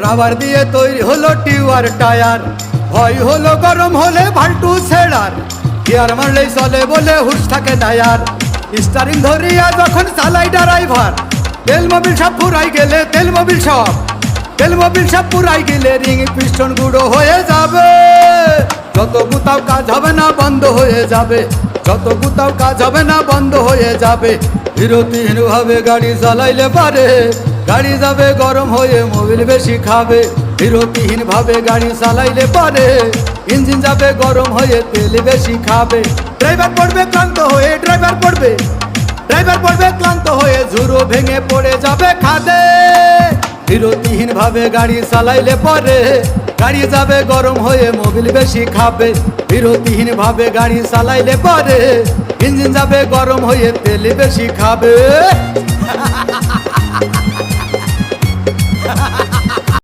Rubber দিয়ে তৈরি হলো টিউয়ার টায়ার, ভয় হলো গরম হলে ভাল্টু ছেড়ার, গিয়ার মারলেই চলে বলে হুশ থাকে টায়ার, স্টারিং ধরিয়া যখন চালাই ড্রাইভার, তেল মোবিল সব পুরাই গেলে তেল মোবিল সব পুরাই গেলে রিং পিস্টন গুঁড়ো হয়ে যাবে, যত গুতাও কাজ হবে না বন্ধ হয়ে যাবে, যত গুতাও কাজ হবে না বন্ধ হয়ে যাবে। বিরতিহীন ভাবে গাড়ি চালাইলে পারে গাড়ি যাবে গরম হয়ে মোবিল বেশি খাবে, বিরতিহীন ভাবে গাড়ি চালাইলে পারে ইঞ্জিন যাবে গরম হয়ে তেল বেশি খাবে। ড্রাইভার পড়বে ক্লান্ত হয়ে ক্লান্ত হয়ে ঝুরো ভেঙে পড়ে যাবে খাদে, বিরতিহীন ভাবে গাড়ি চালাইলে পরে গাড়ি যাবে গরম হয়ে মোবিল বেশি খাবে, বিরতিহীন ভাবে গাড়ি চালাইলে পরে ইঞ্জিন যাবে গরম হয়ে তেল বেশি খাবে।